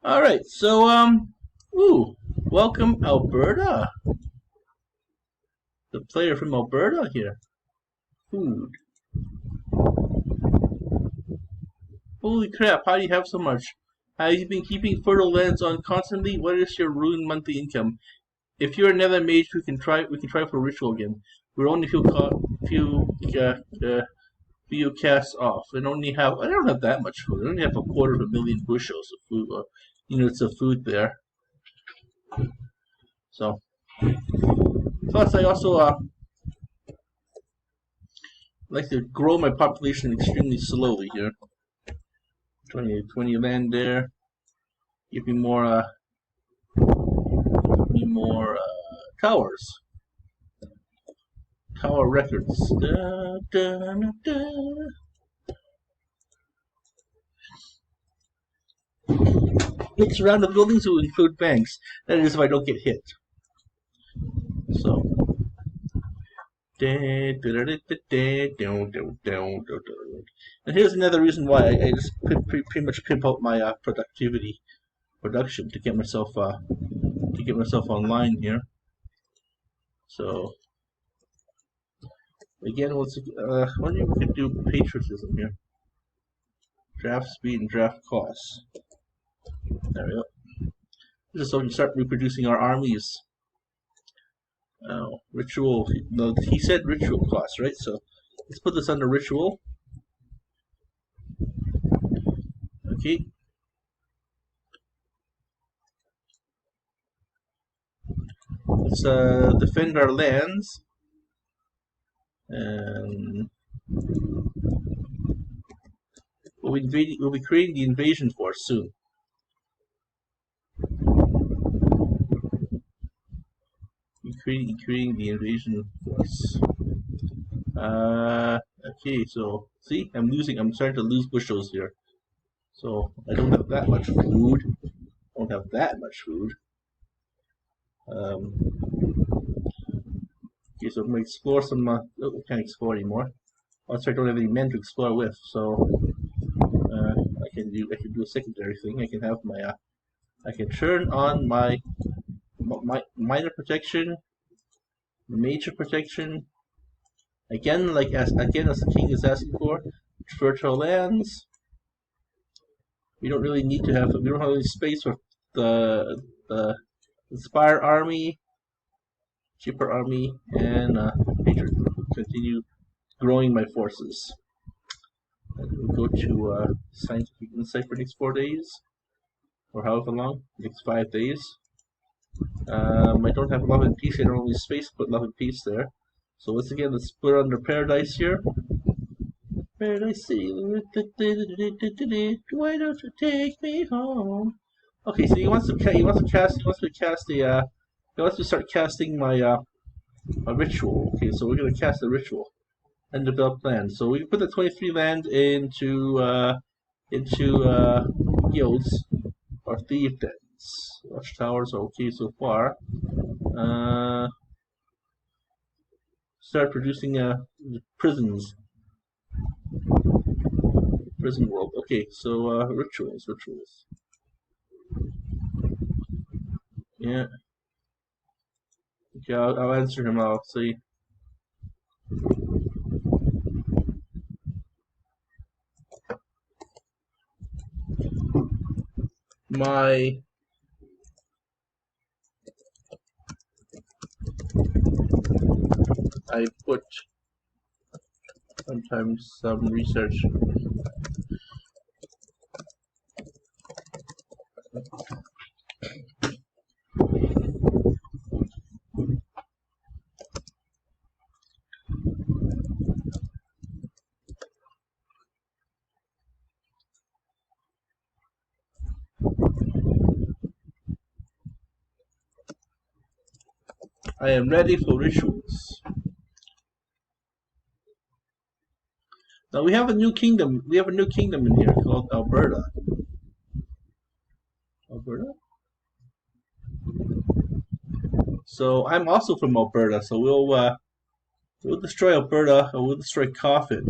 All right, so welcome Alberta. The player from Alberta here. Food. Holy crap! How do you have so much? Have you been keeping fertile lands on constantly? What is your ruined monthly income? If you're another mage, we can try. We can try for ritual again. We're only few casts off, and only have. I don't have that much food. I only have a quarter of a million bushels of food, units of food there. So plus, I also like to grow my population extremely slowly here. 20 land there. Give me more towers. Tower records. Da, da, da. Look around the buildings will include banks. That is if I don't get hit. So. And here's another reason why I just pretty much pimp out my production to get myself online here. So again, wondering if we could do patriotism here. Draft speed and draft costs. There we go. This is so we can start reproducing our armies. Ritual. No, he said ritual costs, right? So let's put this under ritual. Okay. Let's defend our lands. And we'll be creating the invasion force soon. Creating the invasion force. Okay, so see, I'm starting to lose bushels here. So I don't have that much food. Okay, so I'm gonna explore some. We can't explore anymore. Also, I don't have any men to explore with, so I can do a secondary thing. I can have I can turn on my minor protection, major protection. Again, as the king is asking for, fertile lands. We don't really need to have. We don't have any space for the Inspire army, cheaper army, and Patriot. Continue growing my forces. We'll go to scientific insight for the next 4 days, or however long, next 5 days. I don't have love and peace. I don't have any space to put love and peace there. So once again, let's put it under paradise here. Paradise City. Why don't you take me home? Okay, so he wants to start casting my ritual. Okay, so we're gonna cast the ritual and develop land. So we can put the 23 land into guilds or fiefdoms. Watchtowers are okay so far. Start producing prisons. Prison world. Okay, so rituals. Yeah. Okay, I'll answer him. I'll see. I put sometimes some research. I am ready for rituals. Now we have a new kingdom. We have a new kingdom in here called Alberta. So I'm also from Alberta. So we'll destroy Alberta, or we'll destroy Coffin.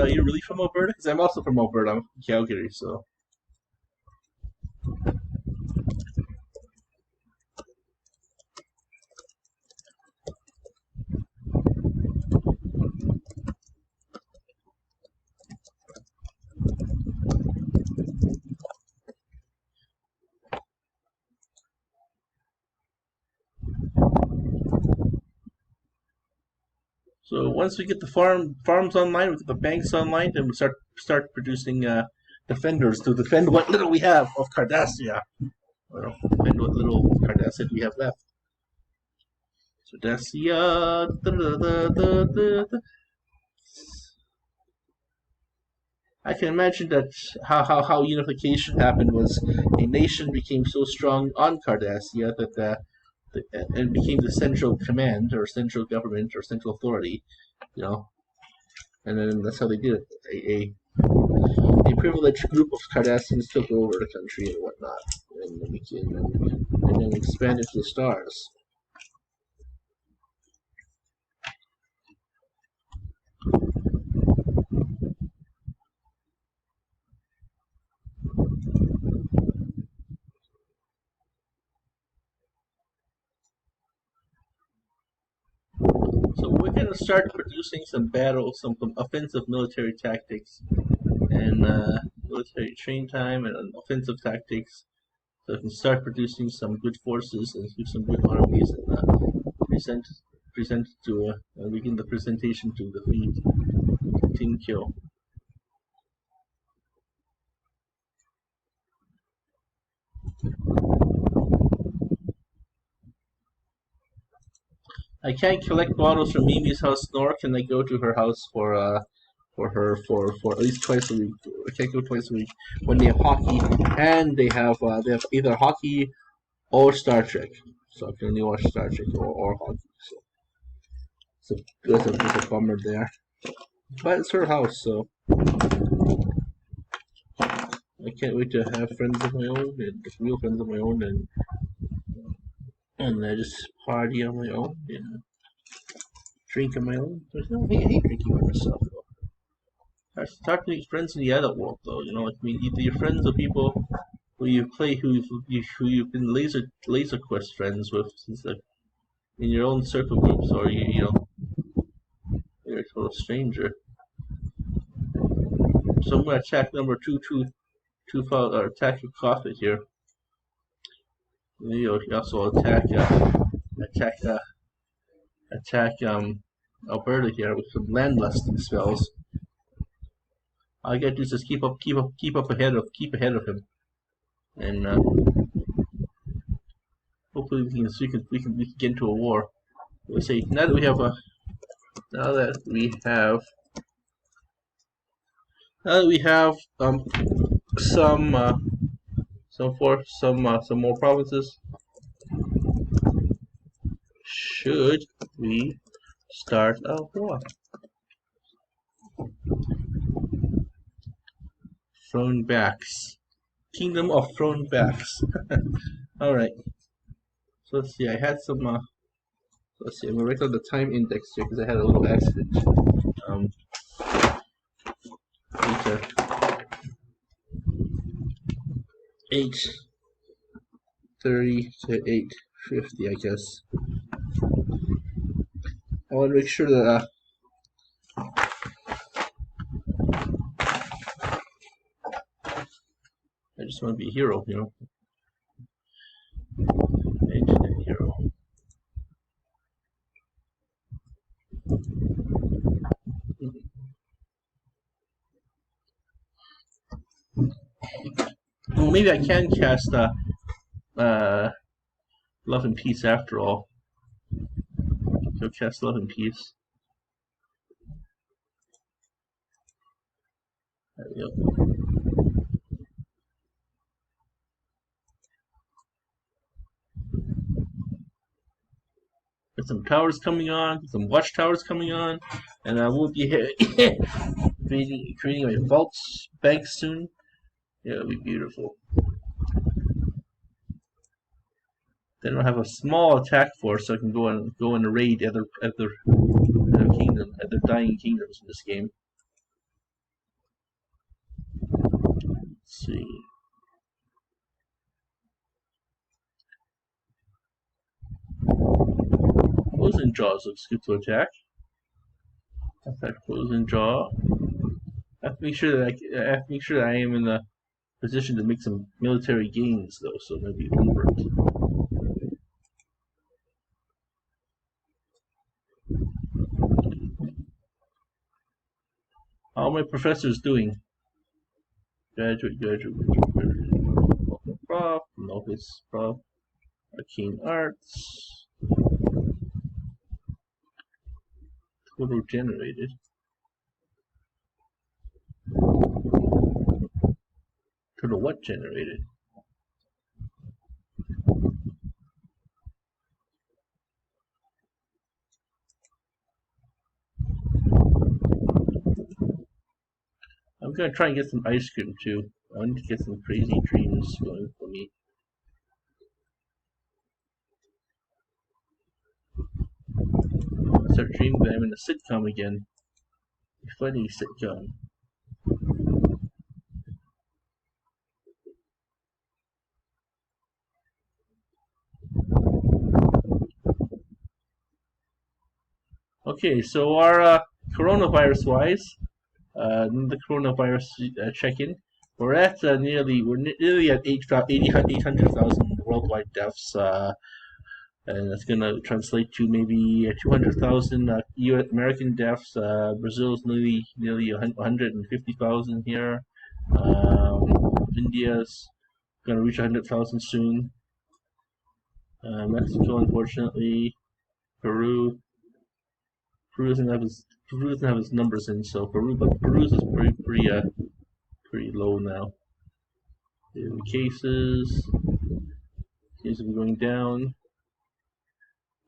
Are you really from Alberta? Because I'm also from Alberta. I'm from Calgary, so. So once we get the farms online, we get the banks online, then we start producing defenders to defend what little we have of Cardassia. Well, defend what little Cardassia we have left. Cardassia. I can imagine that how unification happened was a nation became so strong on Cardassia that and became the central command or central government or central authority, you know, and then that's how they did it. A privileged group of Cardassians took over the country and whatnot, and then expanded to the stars. So we're going to start producing some offensive military tactics, and military train time and offensive tactics. So we can start producing some good forces and do some good armies and present to begin the presentation to defeat Team Kill. I can't collect bottles from Mimi's house, nor can I go to her house for at least twice a week. I can't go twice a week when they have hockey, and they have either hockey or Star Trek. So I can only watch Star Trek or hockey. So there's a bummer there. But it's her house, so I can't wait to have friends of my own and real friends of my own and I just party on my own and drink on my own. I hate drinking by myself though. I start to make friends in the adult world though. You know, I mean, either you're friends with people who you've been laser quest friends with since in your own circle groups, or you're a total stranger. So I'm gonna attack number or attack your coffee here. You also attack Alberta here with some land lusting spells. All I gotta do is just keep ahead of him, and hopefully we can get into a war. Let's see. Now that we have some more provinces, should we start a war? Thrown backs. Kingdom of Thrown Backs. Alright. So let's see, I had some let's see, I'm gonna write down the time index here because I had a little accident. 8:30 to 8:50, I guess. I want to make sure that I just want to be a hero, you know. Internet hero. Well, maybe I can cast Love and Peace after all. So cast Love and Peace. There we go. There's some towers coming on, some watchtowers coming on, and I will be creating a vault bank soon. Yeah, it'll be beautiful. Then I'll have a small attack force, so I can go and raid other dying kingdoms in this game. see. Closing jaws looks good to attack. Attack closing jaw. I have to make sure that I have to make sure that I am in the position to make some military gains, though. So maybe overt. How are my professors doing? Graduate. Prof. Novice. Prof. Arcane Arts. Total generated. Total what generated? I'm gonna try and get some ice cream too. I need to get some crazy dreams going for me. I start dreaming that I'm in a sitcom again. A funny sitcom. Okay, so our coronavirus-wise, the coronavirus check-in, we're nearly at 800,000 worldwide deaths, and that's gonna translate to maybe 200,000 American deaths. Brazil's nearly 150,000 here. India's gonna reach 100,000 soon. Mexico, unfortunately, Peru. Peru doesn't have his numbers in, so Peru's is pretty low now. The cases are going down.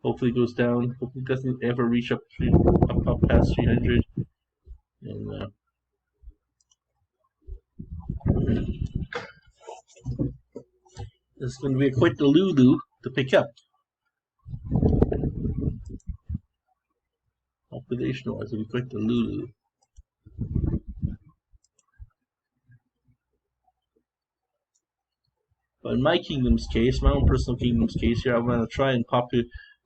Hopefully it goes down. Hopefully it doesn't ever reach up past 300. And it's going to be quite the Lulu to pick up. Population-wise, it'll be quite the Lulu. But in my kingdom's case, my own personal kingdom's case here, I'm going to try and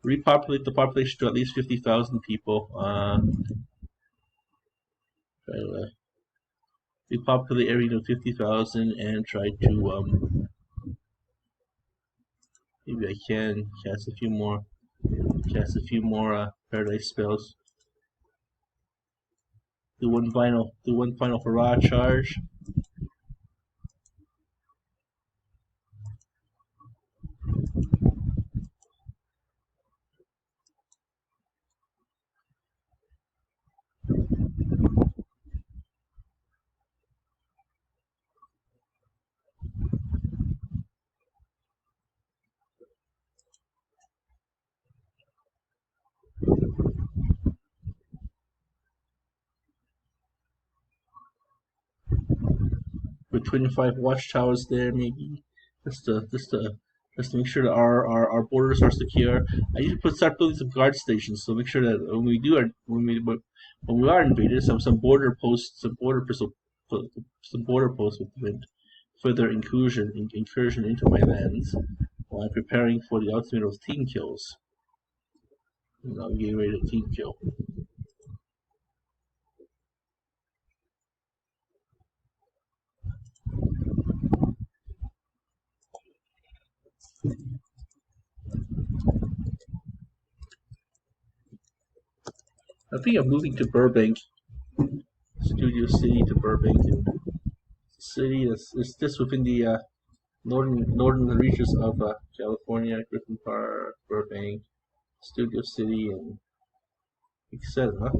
repopulate the population to at least 50,000 people. Try to repopulate area to 50,000 and try to, maybe I can cast a few more paradise spells. Do one final hurrah charge. With 25 watchtowers there, maybe just to make sure that our borders are secure. I need to start building some guard stations, so make sure that when we are invaded, some border posts, some border posts will prevent further incursion into my lands while I'm preparing for the ultimate of team kills. And I'm getting ready to team kill. I think I'm moving to Burbank, Studio City to Burbank, and city is just within the northern reaches of California, Griffin Park, Burbank, Studio City, and etc.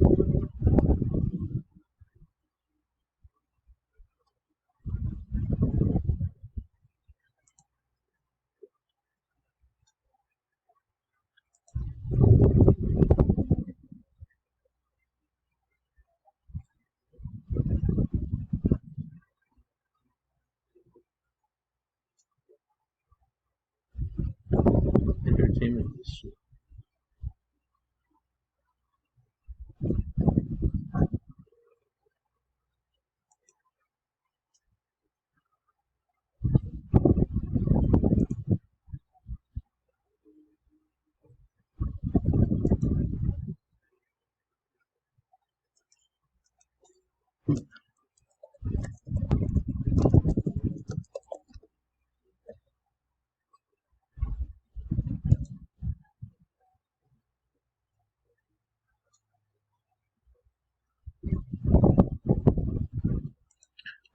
Entertainment industry.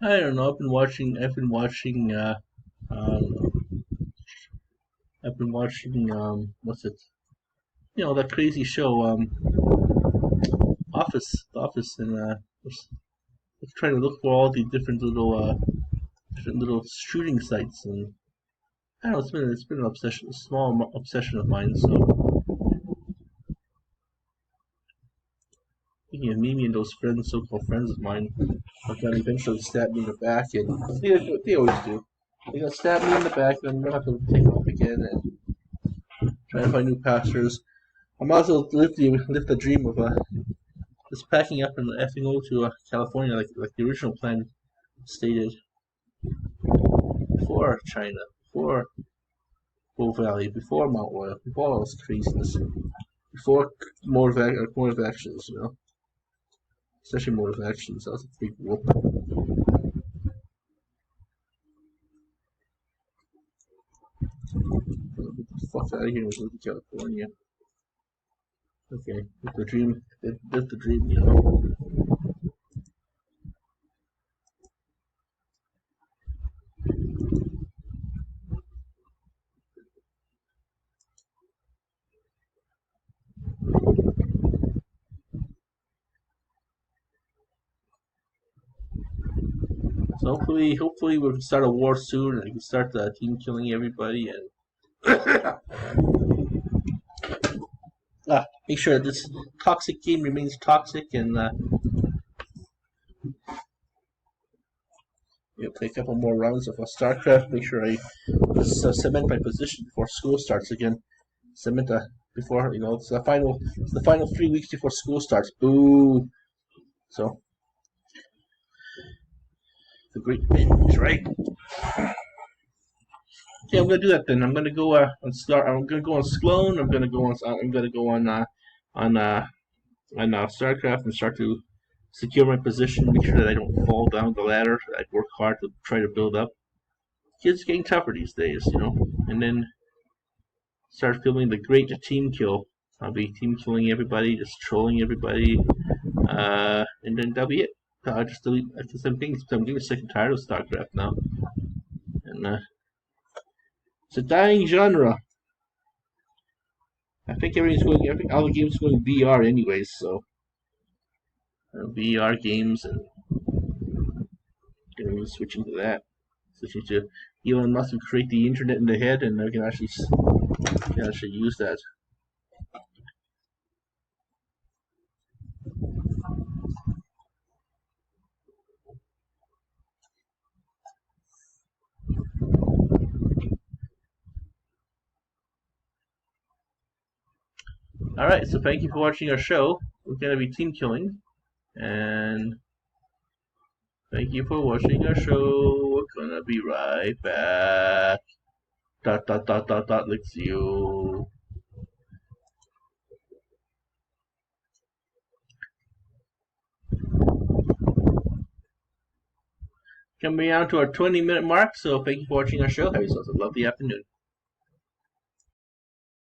I don't know. Um, I've been watching. What's it? That crazy show. The Office, and was trying to look for all the different little shooting sites, and I don't know. It's been an obsession, a small obsession of mine. So thinking of Mimi and those friends, so-called friends of mine, are gonna eventually stab me in the back, and they always do. They're gonna stab me in the back, and I'm gonna have to take off again and try to find new pastors. I might as well live the dream of just packing up and effing over to California, like the original plan stated, before China, before Bow Valley, before Mount Royal, before all this craziness, before motive actions, especially motive actions. That was a big whoop. Get the fuck out of here and go to California. Okay, that's the dream. That's the dream. So hopefully we can start a war soon, and we can start the team killing everybody, and make sure this toxic game remains toxic, and play a couple more rounds of StarCraft. Make sure I cement my position before school starts again. Cement before it's the final 3 weeks before school starts. Boo! So the great binge, right? Okay, I'm gonna do that then. I'm gonna go on start. I'm gonna go on Sloan. I'm gonna go on. I'm gonna go on StarCraft and start to secure my position. Make sure that I don't fall down the ladder. I work hard to try to build up. Kids getting tougher these days. And then start filming the great team kill. I'll be team killing everybody, just trolling everybody, and then that'll be it. I'll just delete because I'm getting sick and tired of StarCraft now, and it's a dying genre. I think all the games going VR anyways, so VR games, and gonna be switching to that. Switching to Elon Musk will create the internet in the head, and I can actually use that. Alright, so thank you for watching our show. We're gonna be team killing, and thank you for watching our show. We're gonna be right back. Dot dot dot dot dot licks you. Coming down to our 20-minute mark, so thank you for watching our show. Have yourselves a lovely afternoon.